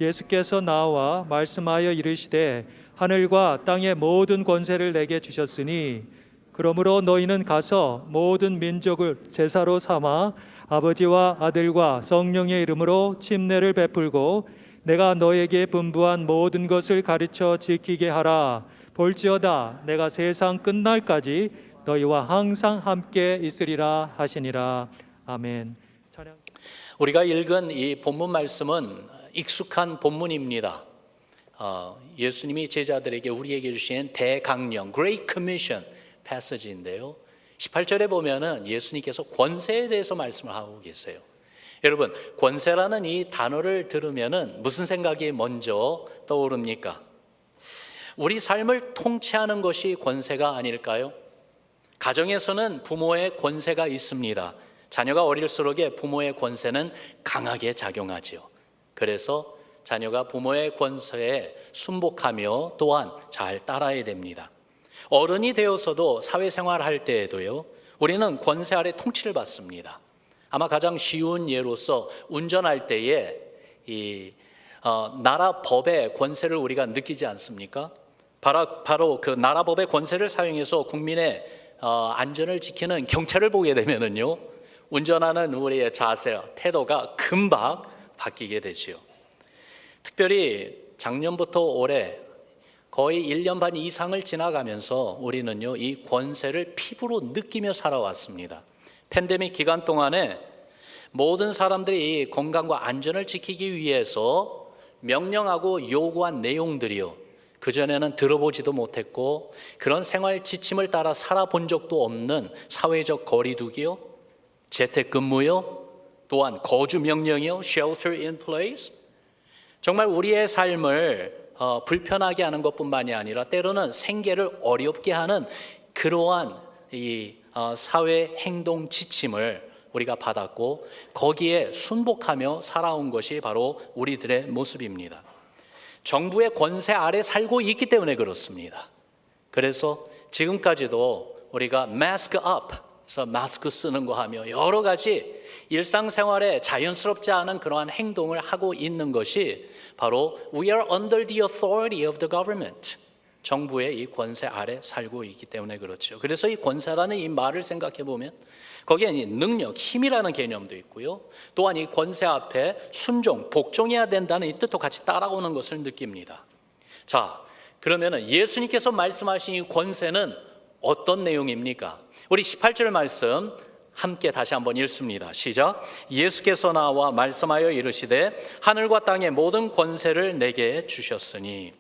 예수께서 나와 말씀하여 이르시되 하늘과 땅의 모든 권세를 내게 주셨으니 그러므로 너희는 가서 모든 민족을 제사로 삼아 아버지와 아들과 성령의 이름으로 침례를 베풀고 내가 너에게 분부한 모든 것을 가르쳐 지키게 하라. 볼지어다 내가 세상 끝날까지 너희와 항상 함께 있으리라 하시니라. 아멘. 우리가 읽은 이 본문 말씀은 익숙한 본문입니다. 예수님이 제자들에게 우리에게 주신 대강령 Great Commission 패시지인데요. 18절에 보면은 예수님께서 권세에 대해서 말씀을 하고 계세요. 여러분, 권세라는 이 단어를 들으면은 무슨 생각이 먼저 떠오릅니까? 우리 삶을 통치하는 것이 권세가 아닐까요? 가정에서는 부모의 권세가 있습니다. 자녀가 어릴수록에 부모의 권세는 강하게 작용하지요. 그래서 자녀가 부모의 권세에 순복하며 또한 잘 따라야 됩니다. 어른이 되어서도 사회생활할 때에도요, 우리는 권세 아래 통치를 받습니다. 아마 가장 쉬운 예로서 운전할 때에 나라 법의 권세를 우리가 느끼지 않습니까? 바로 그 나라 법의 권세를 사용해서 국민의 안전을 지키는 경찰을 보게 되면은요, 운전하는 우리의 자세, 태도가 금방 바뀌게 되지요. 특별히 작년부터 올해 거의 1년 반 이상을 지나가면서 우리는요, 이 권세를 피부로 느끼며 살아왔습니다. 팬데믹 기간 동안에 모든 사람들이 건강과 안전을 지키기 위해서 명령하고 요구한 내용들이요, 그전에는 들어보지도 못했고 그런 생활 지침을 따라 살아본 적도 없는 사회적 거리두기요, 재택근무요, 또한 거주 명령이요, shelter in place, 정말 우리의 삶을 불편하게 하는 것뿐만이 아니라 때로는 생계를 어렵게 하는 그러한 이 사회 행동 지침을 우리가 받았고 거기에 순복하며 살아온 것이 바로 우리들의 모습입니다. 정부의 권세 아래 살고 있기 때문에 그렇습니다. 그래서 지금까지도 우리가 mask up, 그래서 마스크 쓰는 거 하며 여러 가지 일상생활에 자연스럽지 않은 그러한 행동을 하고 있는 것이 바로 we are under the authority of the government, 정부의 이 권세 아래 살고 있기 때문에 그렇죠. 그래서 이 권세라는 이 말을 생각해 보면 거기에 능력, 힘이라는 개념도 있고요, 또한 이 권세 앞에 순종, 복종해야 된다는 이 뜻도 같이 따라오는 것을 느낍니다. 자, 그러면은 예수님께서 말씀하신 이 권세는 어떤 내용입니까? 우리 18절 말씀 함께 다시 한번 읽습니다. 시작. 예수께서 나와 말씀하여 이르시되 하늘과 땅의 모든 권세를 내게 주셨으니.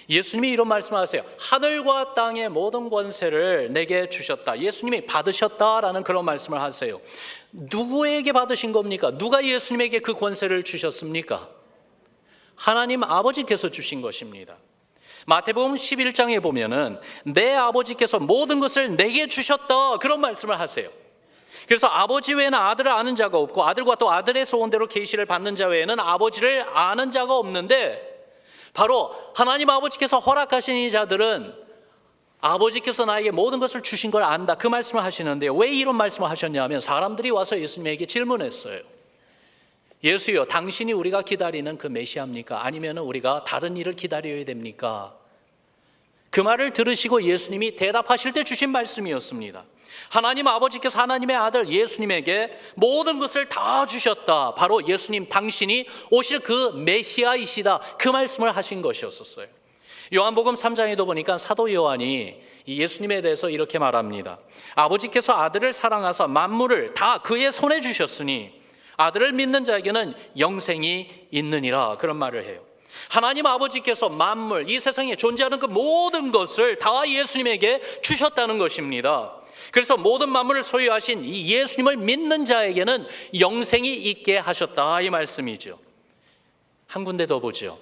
예수님이 이런 말씀하세요. 하늘과 땅의 모든 권세를 내게 주셨다. 예수님이 받으셨다라는 그런 말씀을 하세요. 누구에게 받으신 겁니까? 누가 예수님에게 그 권세를 주셨습니까? 하나님 아버지께서 주신 것입니다. 마태복음 11장에 보면은 내 아버지께서 모든 것을 내게 주셨다, 그런 말씀을 하세요. 그래서 아버지 외에는 아들을 아는 자가 없고 아들과 또 아들의 소원대로 계시를 받는 자 외에는 아버지를 아는 자가 없는데, 바로 하나님 아버지께서 허락하신 이 자들은 아버지께서 나에게 모든 것을 주신 걸 안다, 그 말씀을 하시는데요. 왜 이런 말씀을 하셨냐면 사람들이 와서 예수님에게 질문했어요. 예수요, 당신이 우리가 기다리는 그 메시아입니까? 아니면 우리가 다른 일을 기다려야 됩니까? 그 말을 들으시고 예수님이 대답하실 때 주신 말씀이었습니다. 하나님 아버지께서 하나님의 아들 예수님에게 모든 것을 다 주셨다, 바로 예수님 당신이 오실 그 메시아이시다, 그 말씀을 하신 것이었어요. 요한복음 3장에도 보니까 사도 요한이 예수님에 대해서 이렇게 말합니다. 아버지께서 아들을 사랑하사 만물을 다 그의 손에 주셨으니 아들을 믿는 자에게는 영생이 있느니라, 그런 말을 해요. 하나님 아버지께서 만물, 이 세상에 존재하는 그 모든 것을 다 예수님에게 주셨다는 것입니다. 그래서 모든 만물을 소유하신 이 예수님을 믿는 자에게는 영생이 있게 하셨다, 이 말씀이죠. 한 군데 더 보죠.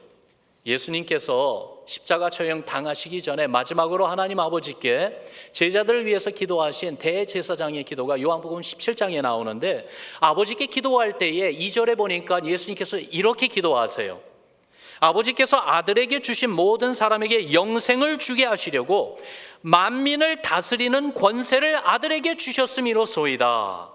예수님께서 십자가 처형 당하시기 전에 마지막으로 하나님 아버지께 제자들을 위해서 기도하신 대제사장의 기도가 요한복음 17장에 나오는데, 아버지께 기도할 때에 2절에 보니까 예수님께서 이렇게 기도하세요. 아버지께서 아들에게 주신 모든 사람에게 영생을 주게 하시려고 만민을 다스리는 권세를 아들에게 주셨음이로소이다.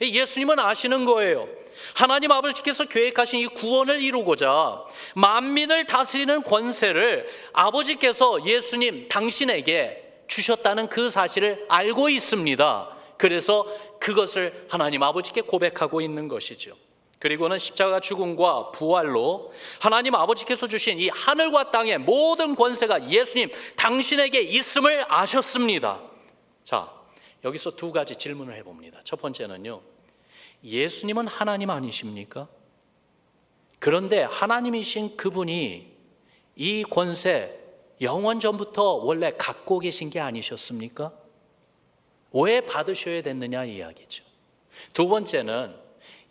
예수님은 아시는 거예요. 하나님 아버지께서 계획하신 이 구원을 이루고자 만민을 다스리는 권세를 아버지께서 예수님 당신에게 주셨다는 그 사실을 알고 있습니다. 그래서 그것을 하나님 아버지께 고백하고 있는 것이죠. 그리고는 십자가 죽음과 부활로 하나님 아버지께서 주신 이 하늘과 땅의 모든 권세가 예수님 당신에게 있음을 아셨습니다. 자, 여기서 두 가지 질문을 해봅니다. 첫 번째는요, 예수님은 하나님 아니십니까? 그런데 하나님이신 그분이 이 권세 영원 전부터 원래 갖고 계신 게 아니셨습니까? 왜 받으셔야 됐느냐 이야기죠. 두 번째는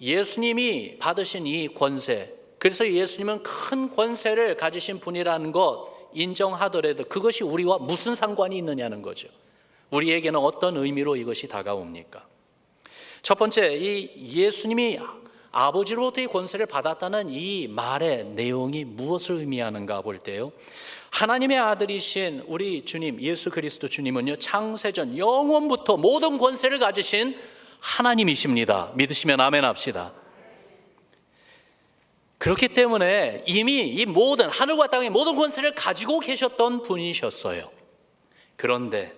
예수님이 받으신 이 권세, 그래서 예수님은 큰 권세를 가지신 분이라는 것 인정하더라도 그것이 우리와 무슨 상관이 있느냐는 거죠. 우리에게는 어떤 의미로 이것이 다가옵니까? 첫 번째, 이 예수님이 아버지로부터 이 권세를 받았다는 이 말의 내용이 무엇을 의미하는가 볼 때요, 하나님의 아들이신 우리 주님 예수 그리스도 주님은요, 창세전 영원부터 모든 권세를 가지신 하나님이십니다. 믿으시면 아멘 합시다. 그렇기 때문에 이미 이 모든 하늘과 땅의 모든 권세를 가지고 계셨던 분이셨어요. 그런데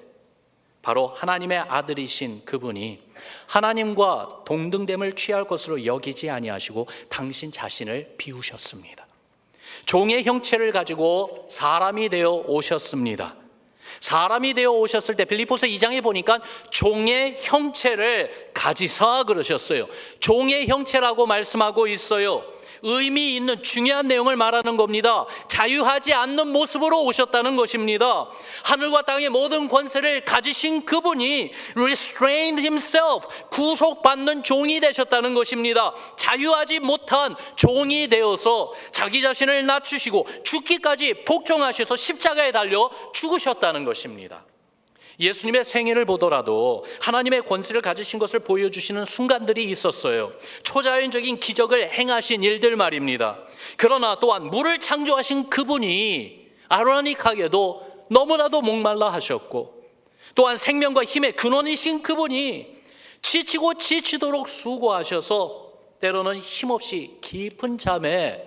바로 하나님의 아들이신 그분이 하나님과 동등됨을 취할 것으로 여기지 아니하시고 당신 자신을 비우셨습니다. 종의 형체를 가지고 사람이 되어 오셨습니다. 사람이 되어 오셨을 때 빌립보서 2장에 보니까 종의 형체를 가지사 그러셨어요. 종의 형체라고 말씀하고 있어요. 의미 있는 중요한 내용을 말하는 겁니다. 자유하지 않는 모습으로 오셨다는 것입니다. 하늘과 땅의 모든 권세를 가지신 그분이 restrained himself, 구속받는 종이 되셨다는 것입니다. 자유하지 못한 종이 되어서 자기 자신을 낮추시고 죽기까지 복종하셔서 십자가에 달려 죽으셨다는 것입니다. 예수님의 생애를 보더라도 하나님의 권세를 가지신 것을 보여주시는 순간들이 있었어요. 초자연적인 기적을 행하신 일들 말입니다. 그러나 또한 물을 창조하신 그분이 아이러니하게도 너무나도 목말라 하셨고, 또한 생명과 힘의 근원이신 그분이 지치고 지치도록 수고하셔서 때로는 힘없이 깊은 잠에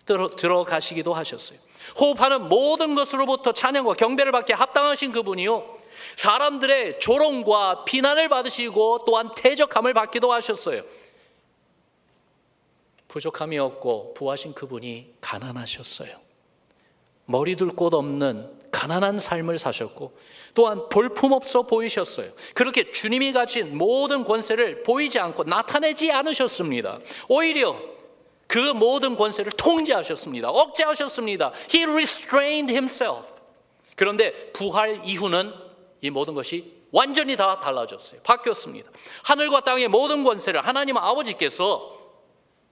들어가시기도 하셨어요. 호흡하는 모든 것으로부터 찬양과 경배를 받게 합당하신 그분이요, 사람들의 조롱과 비난을 받으시고 또한 대적함을 받기도 하셨어요. 부족함이 없고 부하신 그분이 가난하셨어요. 머리 둘 곳 없는 가난한 삶을 사셨고 또한 볼품없어 보이셨어요. 그렇게 주님이 가진 모든 권세를 보이지 않고 나타내지 않으셨습니다. 오히려 그 모든 권세를 통제하셨습니다. 억제하셨습니다. He restrained himself. 그런데 부활 이후는 이 모든 것이 완전히 다 달라졌어요. 바뀌었습니다. 하늘과 땅의 모든 권세를 하나님 아버지께서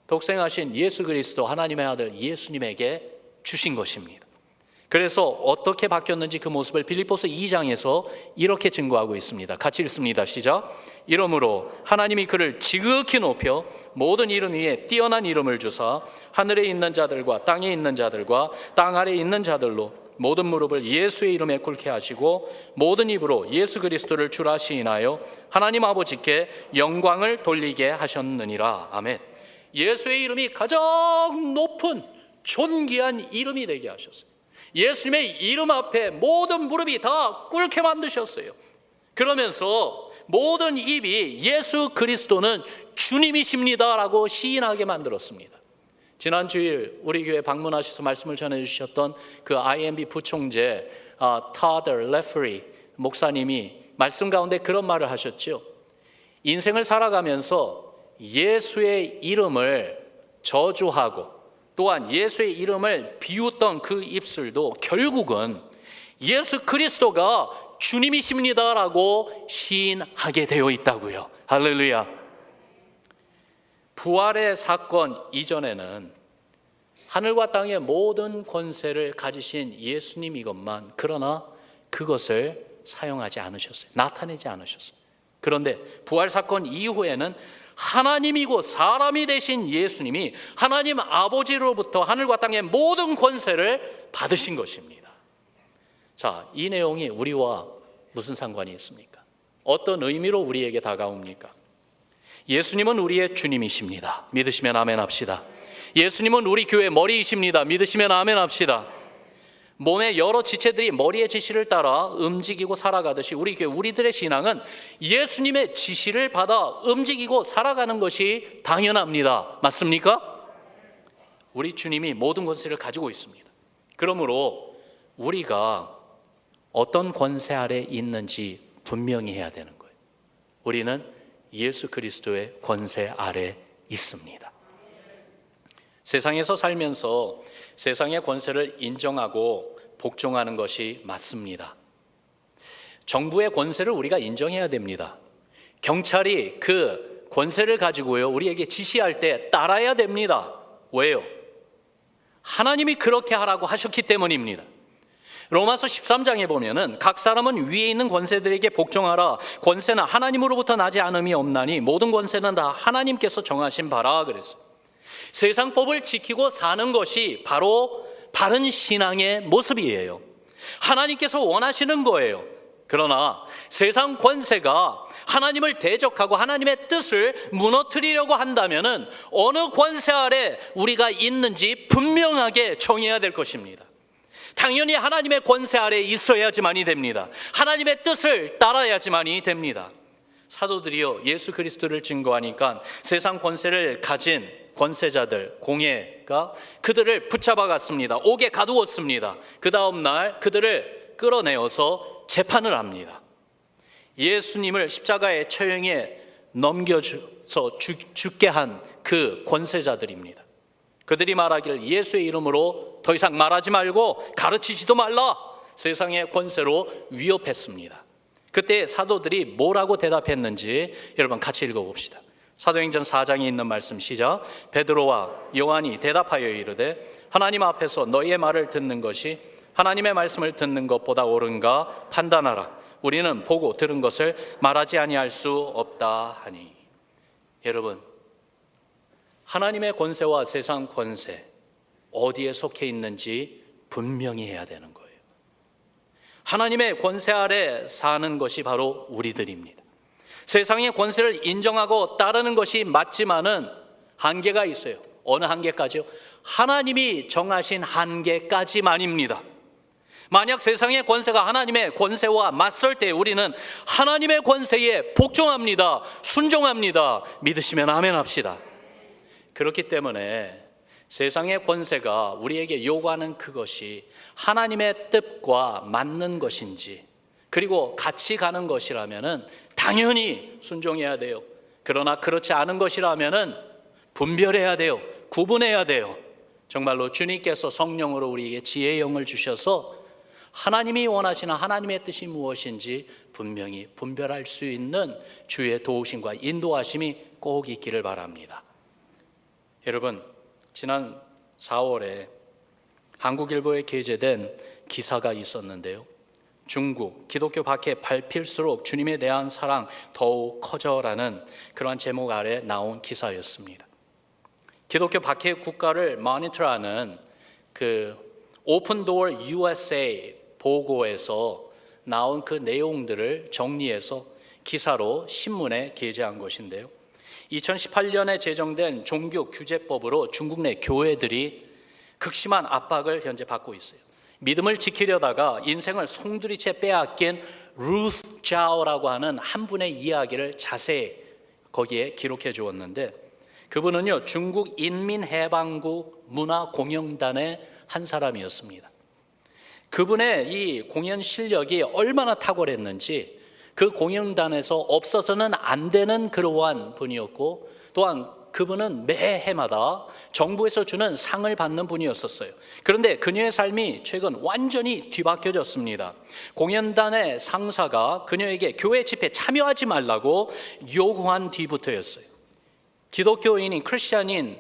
독생하신 예수 그리스도 하나님의 아들 예수님에게 주신 것입니다. 그래서 어떻게 바뀌었는지 그 모습을 빌립보서 2장에서 이렇게 증거하고 있습니다. 같이 읽습니다. 시작. 이러므로 하나님이 그를 지극히 높여 모든 이름 위에 뛰어난 이름을 주사 하늘에 있는 자들과 땅에 있는 자들과 땅 아래에 있는 자들로 모든 무릎을 예수의 이름에 꿇게 하시고 모든 입으로 예수 그리스도를 주라 시인하여 하나님 아버지께 영광을 돌리게 하셨느니라. 아멘. 예수의 이름이 가장 높은 존귀한 이름이 되게 하셨어요. 예수님의 이름 앞에 모든 무릎이 다 꿇게 만드셨어요. 그러면서 모든 입이 예수 그리스도는 주님이십니다라고 시인하게 만들었습니다. 지난 주일 우리 교회 방문하셔서 말씀을 전해주셨던 그 IMB 부총재 토드 레프리 목사님이 말씀 가운데 그런 말을 하셨죠. 인생을 살아가면서 예수의 이름을 저주하고 또한 예수의 이름을 비웃던 그 입술도 결국은 예수 그리스도가 주님이십니다라고 시인하게 되어 있다고요. 할렐루야. 부활의 사건 이전에는 하늘과 땅의 모든 권세를 가지신 예수님이건만 그러나 그것을 사용하지 않으셨어요. 나타내지 않으셨어요. 그런데 부활 사건 이후에는 하나님이고 사람이 되신 예수님이 하나님 아버지로부터 하늘과 땅의 모든 권세를 받으신 것입니다. 자, 이 내용이 우리와 무슨 상관이 있습니까? 어떤 의미로 우리에게 다가옵니까? 예수님은 우리의 주님이십니다. 믿으시면 아멘 합시다. 예수님은 우리 교회 머리이십니다. 믿으시면 아멘 합시다. 몸의 여러 지체들이 머리의 지시를 따라 움직이고 살아가듯이 우리 교회, 우리들의 신앙은 예수님의 지시를 받아 움직이고 살아가는 것이 당연합니다. 맞습니까? 우리 주님이 모든 권세를 가지고 있습니다. 그러므로 우리가 어떤 권세 아래 있는지 분명히 해야 되는 거예요. 우리는 예수 그리스도의 권세 아래 있습니다. 세상에서 살면서 세상의 권세를 인정하고 복종하는 것이 맞습니다. 정부의 권세를 우리가 인정해야 됩니다. 경찰이 그 권세를 가지고요, 우리에게 지시할 때 따라야 됩니다. 왜요? 하나님이 그렇게 하라고 하셨기 때문입니다. 로마서 13장에 보면은 각 사람은 위에 있는 권세들에게 복종하라. 권세는 하나님으로부터 나지 않음이 없나니 모든 권세는 다 하나님께서 정하신 바라 그랬어요. 세상 법을 지키고 사는 것이 바로 바른 신앙의 모습이에요. 하나님께서 원하시는 거예요. 그러나 세상 권세가 하나님을 대적하고 하나님의 뜻을 무너뜨리려고 한다면은 어느 권세 아래 우리가 있는지 분명하게 정해야 될 것입니다. 당연히 하나님의 권세 아래 있어야지만이 됩니다. 하나님의 뜻을 따라야지만이 됩니다. 사도들이요, 예수 그리스도를 증거하니까 세상 권세를 가진 권세자들, 공회가 그들을 붙잡아 갔습니다. 옥에 가두었습니다. 그 다음 날 그들을 끌어내어서 재판을 합니다. 예수님을 십자가의 처형에 넘겨서 죽게 한 그 권세자들입니다. 그들이 말하기를 예수의 이름으로 더 이상 말하지 말고 가르치지도 말라. 세상의 권세로 위협했습니다. 그때 사도들이 뭐라고 대답했는지 여러분 같이 읽어봅시다. 사도행전 4장에 있는 말씀 시작. 베드로와 요한이 대답하여 이르되 하나님 앞에서 너희의 말을 듣는 것이 하나님의 말씀을 듣는 것보다 옳은가 판단하라. 우리는 보고 들은 것을 말하지 아니할 수 없다 하니. 여러분, 하나님의 권세와 세상 권세 어디에 속해 있는지 분명히 해야 되는 거예요. 하나님의 권세 아래 사는 것이 바로 우리들입니다. 세상의 권세를 인정하고 따르는 것이 맞지만은 한계가 있어요. 어느 한계까지요? 하나님이 정하신 한계까지만입니다. 만약 세상의 권세가 하나님의 권세와 맞설 때 우리는 하나님의 권세에 복종합니다. 순종합니다. 믿으시면 아멘 합시다. 그렇기 때문에 세상의 권세가 우리에게 요구하는 그것이 하나님의 뜻과 맞는 것인지, 그리고 같이 가는 것이라면은 당연히 순종해야 돼요. 그러나 그렇지 않은 것이라면은 분별해야 돼요. 구분해야 돼요. 정말로 주님께서 성령으로 우리에게 지혜의 영을 주셔서 하나님이 원하시는 하나님의 뜻이 무엇인지 분명히 분별할 수 있는 주의 도우심과 인도하심이 꼭 있기를 바랍니다. 여러분, 지난 4월에 한국일보에 게재된 기사가 있었는데요. 중국, 기독교 밖에 밟힐수록 주님에 대한 사랑 더욱 커져라는 그러한 제목 아래 나온 기사였습니다. 기독교 밖의 국가를 모니터하는 그 오픈 도어 USA 보고에서 나온 그 내용들을 정리해서 기사로 신문에 게재한 것인데요. 2018년에 제정된 종교 규제법으로 중국 내 교회들이 극심한 압박을 현재 받고 있어요. 믿음을 지키려다가 인생을 송두리째 빼앗긴 루스 자오라고 하는 한 분의 이야기를 자세히 거기에 기록해 주었는데, 그분은요 중국 인민해방국 문화공연단의 한 사람이었습니다. 그분의 이 공연 실력이 얼마나 탁월했는지 그 공연단에서 없어서는 안 되는 그러한 분이었고, 또한 그분은 매해마다 정부에서 주는 상을 받는 분이었었어요. 그런데 그녀의 삶이 최근 완전히 뒤바뀌어졌습니다. 공연단의 상사가 그녀에게 교회 집회에 참여하지 말라고 요구한 뒤부터였어요. 기독교인인 크리스찬인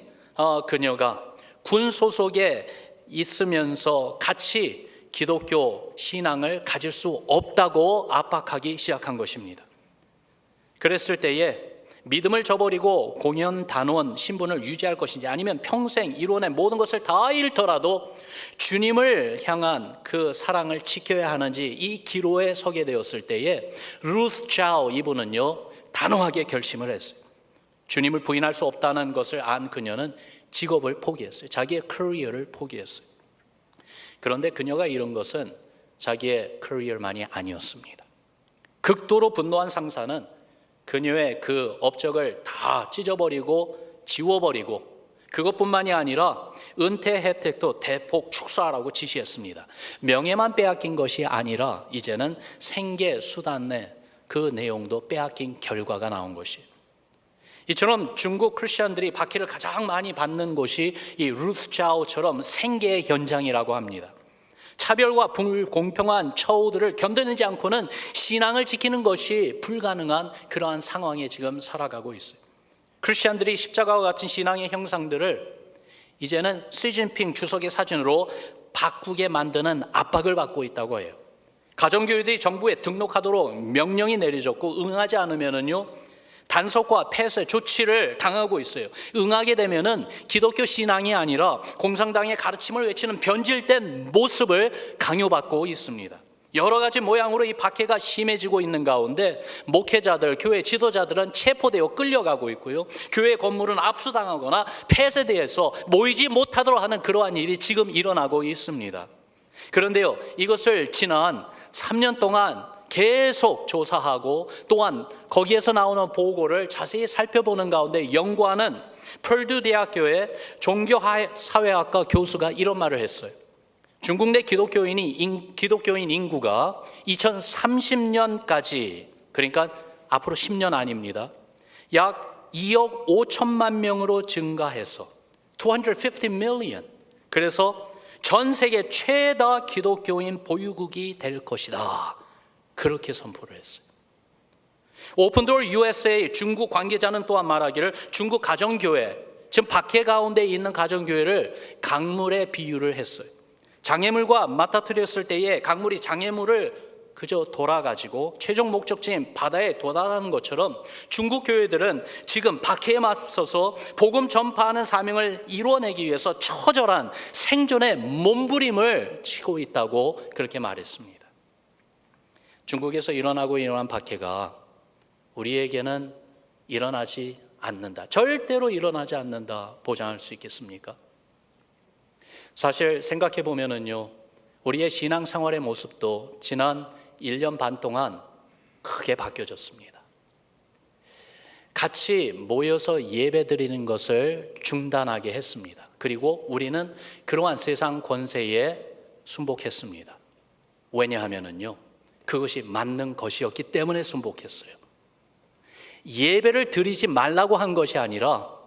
그녀가 군 소속에 있으면서 같이 기독교 신앙을 가질 수 없다고 압박하기 시작한 것입니다. 그랬을 때에 믿음을 저버리고 공연단원 신분을 유지할 것인지, 아니면 평생 이론의 모든 것을 다 잃더라도 주님을 향한 그 사랑을 지켜야 하는지 이 기로에 서게 되었을 때에 루스 자오 이분은요 단호하게 결심을 했어요. 주님을 부인할 수 없다는 것을 안 그녀는 직업을 포기했어요. 자기의 커리어를 포기했어요. 그런데 그녀가 이런 것은 자기의 커리어만이 아니었습니다. 극도로 분노한 상사는 그녀의 그 업적을 다 찢어버리고 지워버리고 그것뿐만이 아니라 은퇴 혜택도 대폭 축소하라고 지시했습니다. 명예만 빼앗긴 것이 아니라 이제는 생계 수단의 그 내용도 빼앗긴 결과가 나온 것이에요. 이처럼 중국 크리스천들이 박해를 가장 많이 받는 곳이 이 루스자오처럼 생계의 현장이라고 합니다. 차별과 불공평한 처우들을 견디지 않고는 신앙을 지키는 것이 불가능한 그러한 상황에 지금 살아가고 있어요. 크리스천들이 십자가와 같은 신앙의 형상들을 이제는 시진핑 주석의 사진으로 바꾸게 만드는 압박을 받고 있다고 해요. 가정교회들이 정부에 등록하도록 명령이 내려졌고 응하지 않으면은요 단속과 폐쇄 조치를 당하고 있어요. 응하게 되면은 기독교 신앙이 아니라 공산당의 가르침을 외치는 변질된 모습을 강요받고 있습니다. 여러 가지 모양으로 이 박해가 심해지고 있는 가운데 목회자들, 교회 지도자들은 체포되어 끌려가고 있고요. 교회 건물은 압수당하거나 폐쇄되어서 모이지 못하도록 하는 그러한 일이 지금 일어나고 있습니다. 그런데요, 이것을 지난 3년 동안 계속 조사하고 또한 거기에서 나오는 보고를 자세히 살펴보는 가운데 연구하는 펄두 대학교의 종교사회학과 교수가 이런 말을 했어요. 중국 내 기독교인 인구가 2030년까지, 그러니까 앞으로 10년 아닙니다, 약 2억 5천만 명으로 증가해서 250 million, 그래서 전 세계 최다 기독교인 보유국이 될 것이다, 그렇게 선포를 했어요. 오픈도어 USA 중국 관계자는 또한 말하기를 중국 가정교회, 지금 박해 가운데 있는 가정교회를 강물에 비유를 했어요. 장애물과 맞닥뜨렸을 때에 강물이 장애물을 그저 돌아가지고 최종 목적지인 바다에 도달하는 것처럼 중국 교회들은 지금 박해에 맞서서 복음 전파하는 사명을 이루어내기 위해서 처절한 생존의 몸부림을 치고 있다고 그렇게 말했습니다. 중국에서 일어나고 일어난 박해가 우리에게는 일어나지 않는다, 절대로 일어나지 않는다 보장할 수 있겠습니까? 사실 생각해 보면은요, 우리의 신앙생활의 모습도 지난 1년 반 동안 크게 바뀌어졌습니다. 같이 모여서 예배 드리는 것을 중단하게 했습니다. 그리고 우리는 그러한 세상 권세에 순복했습니다. 왜냐하면은요, 그것이 맞는 것이었기 때문에 순복했어요. 예배를 드리지 말라고 한 것이 아니라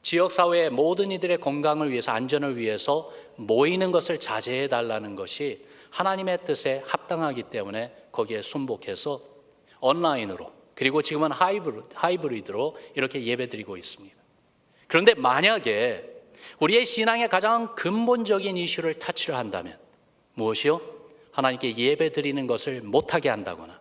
지역사회의 모든 이들의 건강을 위해서, 안전을 위해서 모이는 것을 자제해 달라는 것이 하나님의 뜻에 합당하기 때문에 거기에 순복해서 온라인으로, 그리고 지금은 하이브리드로 이렇게 예배드리고 있습니다. 그런데 만약에 우리의 신앙의 가장 근본적인 이슈를 터치를 한다면 무엇이요? 하나님께 예배드리는 것을 못하게 한다거나,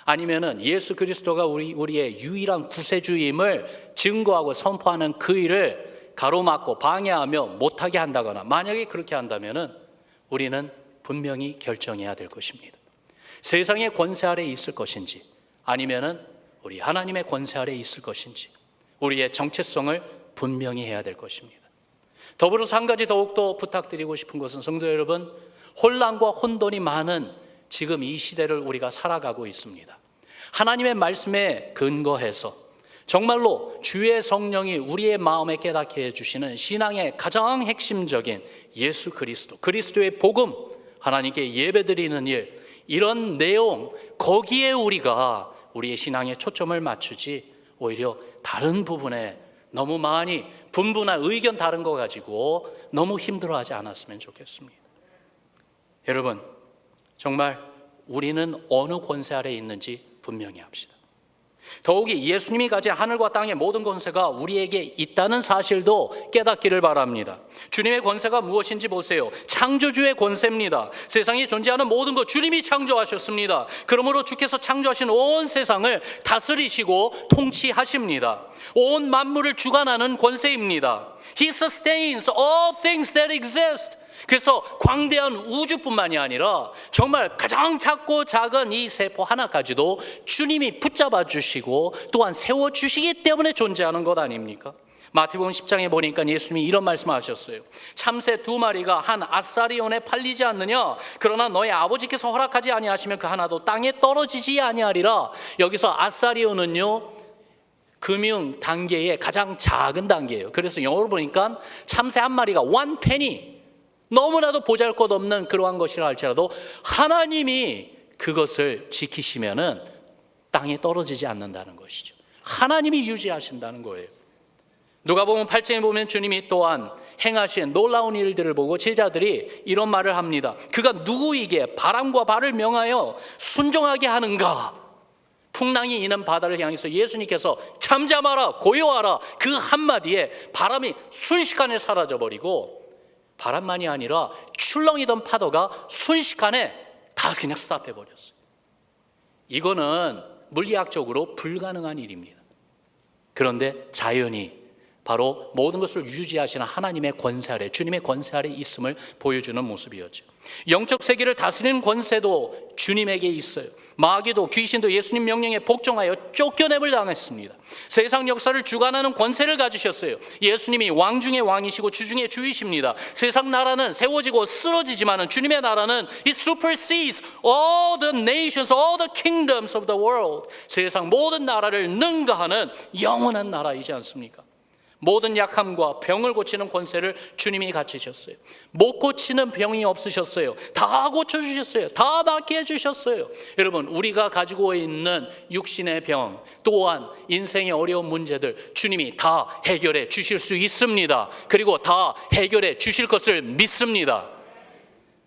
아니면은 예수 그리스도가 우리의 유일한 구세주임을 증거하고 선포하는 그 일을 가로막고 방해하며 못하게 한다거나, 만약에 그렇게 한다면은 우리는 분명히 결정해야 될 것입니다. 세상의 권세 아래 있을 것인지, 아니면은 우리 하나님의 권세 아래 있을 것인지, 우리의 정체성을 분명히 해야 될 것입니다. 더불어서 한 가지 더욱더 부탁드리고 싶은 것은, 성도 여러분, 혼란과 혼돈이 많은 지금 이 시대를 우리가 살아가고 있습니다. 하나님의 말씀에 근거해서 정말로 주의 성령이 우리의 마음에 깨닫게 해주시는 신앙의 가장 핵심적인 예수 그리스도, 그리스도의 복음, 하나님께 예배드리는 일, 이런 내용, 거기에 우리가 우리의 신앙에 초점을 맞추지 오히려 다른 부분에 너무 많이 분분한 의견 다른 거 가지고 너무 힘들어하지 않았으면 좋겠습니다. 여러분, 정말 우리는 어느 권세 아래 있는지 분명히 합시다. 더욱이 예수님이 가진 하늘과 땅의 모든 권세가 우리에게 있다는 사실도 깨닫기를 바랍니다. 주님의 권세가 무엇인지 보세요. 창조주의 권세입니다. 세상에 존재하는 모든 것 주님이 창조하셨습니다. 그러므로 주께서 창조하신 온 세상을 다스리시고 통치하십니다. 온 만물을 주관하는 권세입니다. He sustains all things that exist. 그래서 광대한 우주뿐만이 아니라 정말 가장 작고 작은 이 세포 하나까지도 주님이 붙잡아 주시고 또한 세워주시기 때문에 존재하는 것 아닙니까? 마태복음 10장에 보니까 예수님이 이런 말씀하셨어요. 참새 2마리가 한 아사리온에 팔리지 않느냐? 그러나 너희 아버지께서 허락하지 아니하시면 그 하나도 땅에 떨어지지 아니하리라. 여기서 아사리온은요, 금융 단계의 가장 작은 단계예요. 그래서 영어로 보니까 참새 한 마리가 one penny, 너무나도 보잘것없는 그러한 것이라 할지라도 하나님이 그것을 지키시면은 땅에 떨어지지 않는다는 것이죠. 하나님이 유지하신다는 거예요. 누가복음 8장에 보면 주님이 또한 행하신 놀라운 일들을 보고 제자들이 이런 말을 합니다. 그가 누구에게 바람과 발을 명하여 순종하게 하는가? 풍랑이 있는 바다를 향해서 예수님께서 잠잠하라, 고요하라, 그 한마디에 바람이 순식간에 사라져버리고, 바람만이 아니라 출렁이던 파도가 순식간에 다 그냥 스탑해버렸어요. 이거는 물리학적으로 불가능한 일입니다. 그런데 자연이 바로 모든 것을 유지하시는 하나님의 권세 아래, 주님의 권세 아래 있음을 보여주는 모습이었죠. 영적 세계를 다스리는 권세도 주님에게 있어요. 마귀도 귀신도 예수님 명령에 복종하여 쫓겨냄을 당했습니다. 세상 역사를 주관하는 권세를 가지셨어요. 예수님이 왕 중에 왕이시고 주 중에 주이십니다. 세상 나라는 세워지고 쓰러지지만 주님의 나라는 It supersedes all the nations, all the kingdoms of the world. 세상 모든 나라를 능가하는 영원한 나라이지 않습니까? 모든 약함과 병을 고치는 권세를 주님이 갖추셨어요. 못 고치는 병이 없으셨어요. 다 고쳐주셨어요. 다 낫게 해주셨어요. 여러분, 우리가 가지고 있는 육신의 병, 또한 인생의 어려운 문제들 주님이 다 해결해 주실 수 있습니다. 그리고 다 해결해 주실 것을 믿습니다.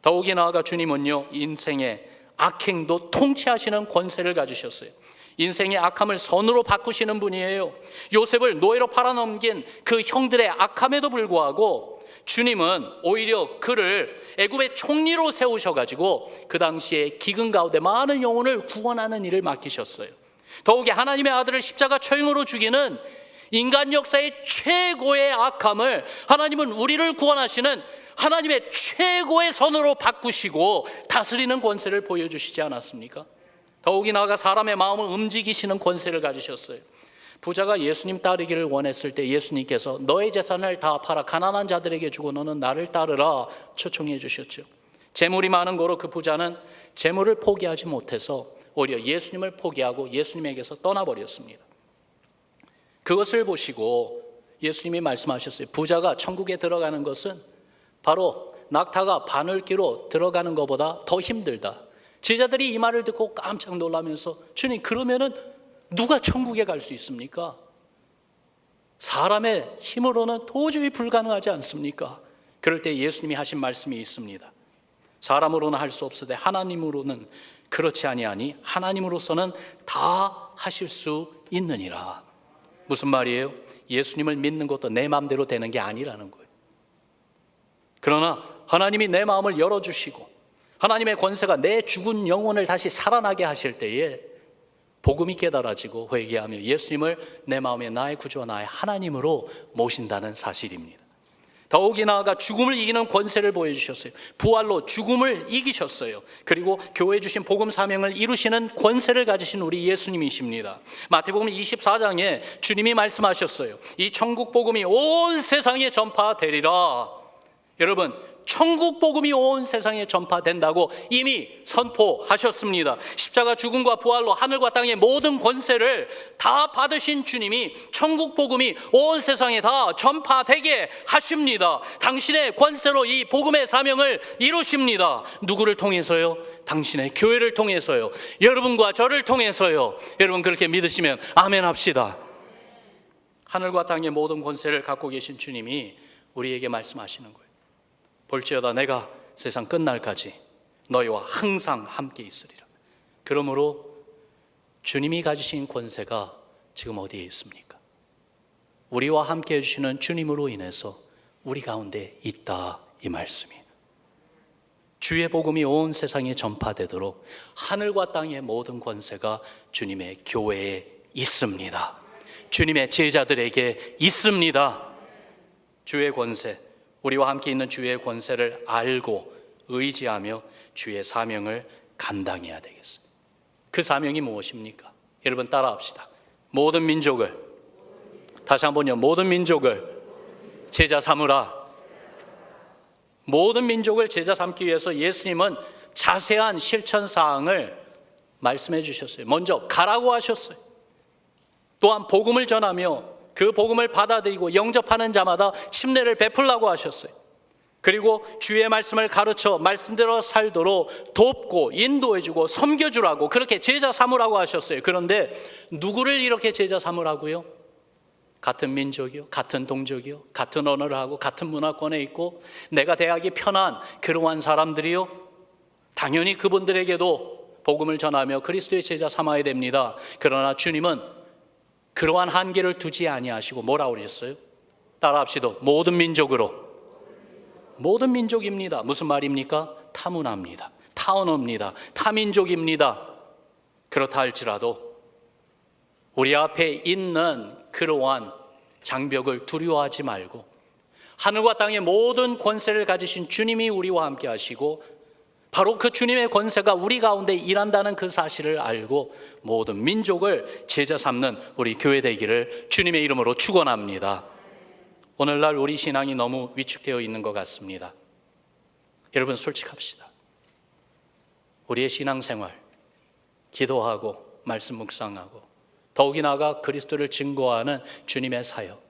더욱이 나아가 주님은요, 인생의 악행도 통치하시는 권세를 가지셨어요. 인생의 악함을 선으로 바꾸시는 분이에요. 요셉을 노예로 팔아넘긴 그 형들의 악함에도 불구하고 주님은 오히려 그를 애굽의 총리로 세우셔가지고 그 당시에 기근 가운데 많은 영혼을 구원하는 일을 맡기셨어요. 더욱이 하나님의 아들을 십자가 처형으로 죽이는 인간 역사의 최고의 악함을 하나님은 우리를 구원하시는 하나님의 최고의 선으로 바꾸시고 다스리는 권세를 보여주시지 않았습니까? 더욱이 나아가 사람의 마음을 움직이시는 권세를 가지셨어요. 부자가 예수님 따르기를 원했을 때 예수님께서 너의 재산을 다 팔아 가난한 자들에게 주고 너는 나를 따르라 초청해 주셨죠. 재물이 많은 거로 그 부자는 재물을 포기하지 못해서 오히려 예수님을 포기하고 예수님에게서 떠나버렸습니다. 그것을 보시고 예수님이 말씀하셨어요. 부자가 천국에 들어가는 것은 바로 낙타가 바늘기로 들어가는 것보다 더 힘들다. 제자들이 이 말을 듣고 깜짝 놀라면서 주님, 그러면은 누가 천국에 갈 수 있습니까? 사람의 힘으로는 도저히 불가능하지 않습니까? 그럴 때 예수님이 하신 말씀이 있습니다. 사람으로는 할 수 없으되 하나님으로는 그렇지 아니하니 하나님으로서는 다 하실 수 있느니라. 무슨 말이에요? 예수님을 믿는 것도 내 마음대로 되는 게 아니라는 거예요. 그러나 하나님이 내 마음을 열어주시고 하나님의 권세가 내 죽은 영혼을 다시 살아나게 하실 때에 복음이 깨달아지고 회개하며 예수님을 내 마음에 나의 구주와 나의 하나님으로 모신다는 사실입니다. 더욱이 나아가 죽음을 이기는 권세를 보여주셨어요. 부활로 죽음을 이기셨어요. 그리고 교회에 주신 복음 사명을 이루시는 권세를 가지신 우리 예수님이십니다. 마태복음 24장에 주님이 말씀하셨어요. 이 천국 복음이 온 세상에 전파되리라. 여러분, 천국 복음이 온 세상에 전파된다고 이미 선포하셨습니다. 십자가 죽음과 부활로 하늘과 땅의 모든 권세를 다 받으신 주님이 천국 복음이 온 세상에 다 전파되게 하십니다. 당신의 권세로 이 복음의 사명을 이루십니다. 누구를 통해서요? 당신의 교회를 통해서요. 여러분과 저를 통해서요. 여러분 그렇게 믿으시면 아멘 합시다. 하늘과 땅의 모든 권세를 갖고 계신 주님이 우리에게 말씀하시는 거예요. 볼지어다 내가 세상 끝날까지 너희와 항상 함께 있으리라. 그러므로 주님이 가지신 권세가 지금 어디에 있습니까? 우리와 함께 해주시는 주님으로 인해서 우리 가운데 있다, 이 말씀이에요. 주의 복음이 온 세상에 전파되도록 하늘과 땅의 모든 권세가 주님의 교회에 있습니다. 주님의 제자들에게 있습니다. 주의 권세, 우리와 함께 있는 주의 권세를 알고 의지하며 주의 사명을 감당해야 되겠습니다. 그 사명이 무엇입니까? 여러분 따라합시다. 모든 민족을, 다시 한번요, 모든 민족을 제자 삼으라. 모든 민족을 제자 삼기 위해서 예수님은 자세한 실천 사항을 말씀해 주셨어요. 먼저 가라고 하셨어요. 또한 복음을 전하며 그 복음을 받아들이고 영접하는 자마다 침례를 베풀라고 하셨어요. 그리고 주의 말씀을 가르쳐 말씀대로 살도록 돕고 인도해주고 섬겨주라고, 그렇게 제자 삼으라고 하셨어요. 그런데 누구를 이렇게 제자 삼으라고요? 같은 민족이요, 같은 동족이요, 같은 언어를 하고 같은 문화권에 있고 내가 대하기 편한 그러한 사람들이요? 당연히 그분들에게도 복음을 전하며 그리스도의 제자 삼아야 됩니다. 그러나 주님은 그러한 한계를 두지 아니하시고 뭐라고 그러셨어요? 따라합시다. 모든 민족으로. 모든 민족입니다. 무슨 말입니까? 타문화입니다. 타언어입니다. 타민족입니다. 그렇다 할지라도 우리 앞에 있는 그러한 장벽을 두려워하지 말고 하늘과 땅의 모든 권세를 가지신 주님이 우리와 함께 하시고 바로 그 주님의 권세가 우리 가운데 일한다는 그 사실을 알고 모든 민족을 제자 삼는 우리 교회 되기를 주님의 이름으로 축원합니다. 오늘날 우리 신앙이 너무 위축되어 있는 것 같습니다. 여러분 솔직합시다. 우리의 신앙생활, 기도하고 말씀 묵상하고 더욱이 나아가 그리스도를 증거하는 주님의 사역,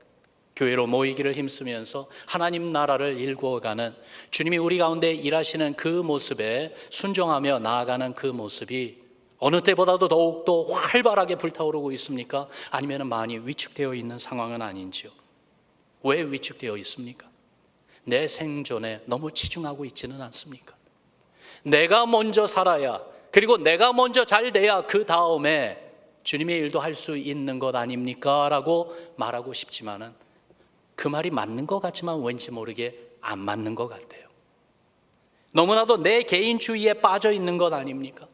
교회로 모이기를 힘쓰면서 하나님 나라를 일구어가는 주님이 우리 가운데 일하시는 그 모습에 순종하며 나아가는 그 모습이 어느 때보다도 더욱더 활발하게 불타오르고 있습니까? 아니면 많이 위축되어 있는 상황은 아닌지요? 왜 위축되어 있습니까? 내 생존에 너무 치중하고 있지는 않습니까? 내가 먼저 살아야, 그리고 내가 먼저 잘 돼야 그 다음에 주님의 일도 할 수 있는 것 아닙니까? 라고 말하고 싶지만은 그 말이 맞는 것 같지만 왠지 모르게 안 맞는 것 같아요. 너무나도 내 개인주의에 빠져 있는 것 아닙니까?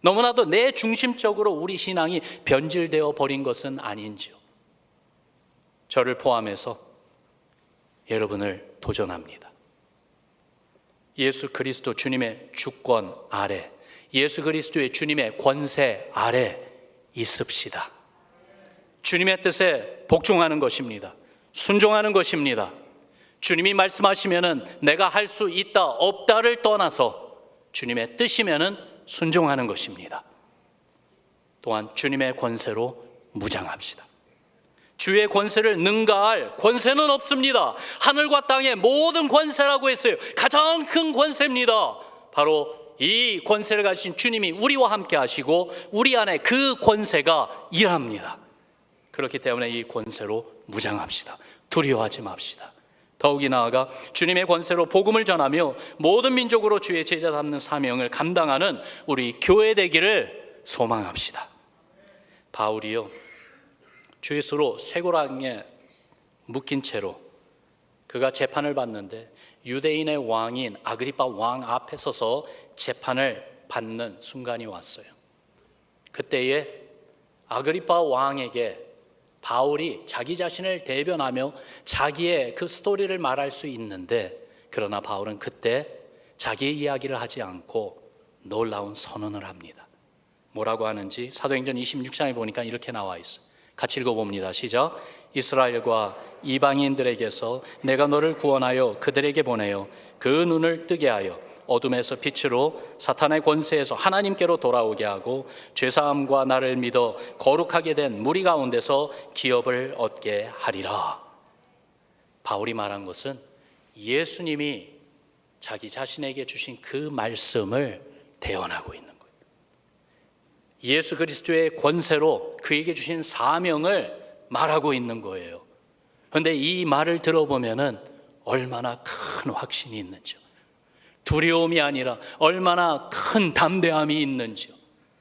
너무나도 내 중심적으로 우리 신앙이 변질되어 버린 것은 아닌지요? 저를 포함해서 여러분을 도전합니다. 예수 그리스도 주님의 주권 아래, 예수 그리스도의 주님의 권세 아래 있읍시다. 주님의 뜻에 복종하는 것입니다. 순종하는 것입니다. 주님이 말씀하시면은 내가 할 수 있다 없다를 떠나서 주님의 뜻이면은 순종하는 것입니다. 또한 주님의 권세로 무장합시다. 주의 권세를 능가할 권세는 없습니다. 하늘과 땅의 모든 권세라고 했어요. 가장 큰 권세입니다. 바로 이 권세를 가진 주님이 우리와 함께 하시고 우리 안에 그 권세가 일합니다. 그렇기 때문에 이 권세로 무장합시다. 두려워하지 맙시다. 더욱이 나아가 주님의 권세로 복음을 전하며 모든 민족으로 주의 제자 삼는 사명을 감당하는 우리 교회 되기를 소망합시다. 바울이요, 죄수로 쇠고랑에 묶인 채로 그가 재판을 받는데 유대인의 왕인 아그리파 왕 앞에 서서 재판을 받는 순간이 왔어요. 그때에 아그리파 왕에게 바울이 자기 자신을 대변하며 자기의 그 스토리를 말할 수 있는데, 그러나 바울은 그때 자기의 이야기를 하지 않고 놀라운 선언을 합니다. 뭐라고 하는지 사도행전 26장에 보니까 이렇게 나와 있어요. 같이 읽어봅니다. 시작. 이스라엘과 이방인들에게서 내가 너를 구원하여 그들에게 보내어 그 눈을 뜨게 하여 어둠에서 빛으로 사탄의 권세에서 하나님께로 돌아오게 하고 죄사함과 나를 믿어 거룩하게 된 무리 가운데서 기업을 얻게 하리라. 바울이 말한 것은 예수님이 자기 자신에게 주신 그 말씀을 대언하고 있는 거예요. 예수 그리스도의 권세로 그에게 주신 사명을 말하고 있는 거예요. 그런데 이 말을 들어보면은 얼마나 큰 확신이 있는지요. 두려움이 아니라 얼마나 큰 담대함이 있는지요.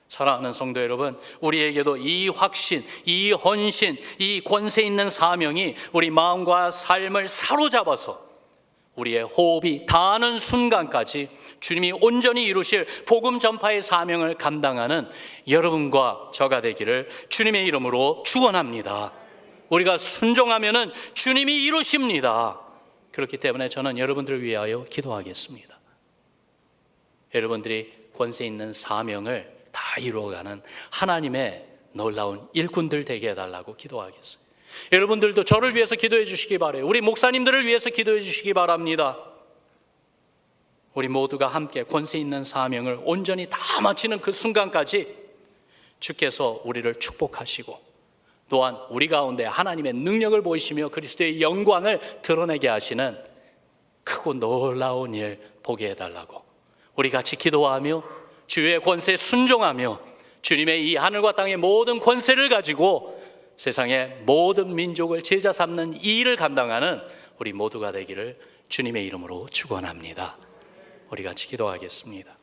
사랑하는 성도 여러분, 우리에게도 이 확신, 이 헌신, 이 권세 있는 사명이 우리 마음과 삶을 사로잡아서 우리의 호흡이 닿는 순간까지 주님이 온전히 이루실 복음 전파의 사명을 감당하는 여러분과 저가 되기를 주님의 이름으로 축원합니다. 우리가 순종하면은 주님이 이루십니다. 그렇기 때문에 저는 여러분들을 위하여 기도하겠습니다. 여러분들이 권세 있는 사명을 다 이루어가는 하나님의 놀라운 일꾼들 되게 해달라고 기도하겠어요. 여러분들도 저를 위해서 기도해 주시기 바라요. 우리 목사님들을 위해서 기도해 주시기 바랍니다. 우리 모두가 함께 권세 있는 사명을 온전히 다 마치는 그 순간까지 주께서 우리를 축복하시고 또한 우리 가운데 하나님의 능력을 보이시며 그리스도의 영광을 드러내게 하시는 크고 놀라운 일 보게 해달라고 우리 같이 기도하며 주의 권세에 순종하며 주님의 이 하늘과 땅의 모든 권세를 가지고 세상의 모든 민족을 제자 삼는 이 일을 감당하는 우리 모두가 되기를 주님의 이름으로 축원합니다. 우리 같이 기도하겠습니다.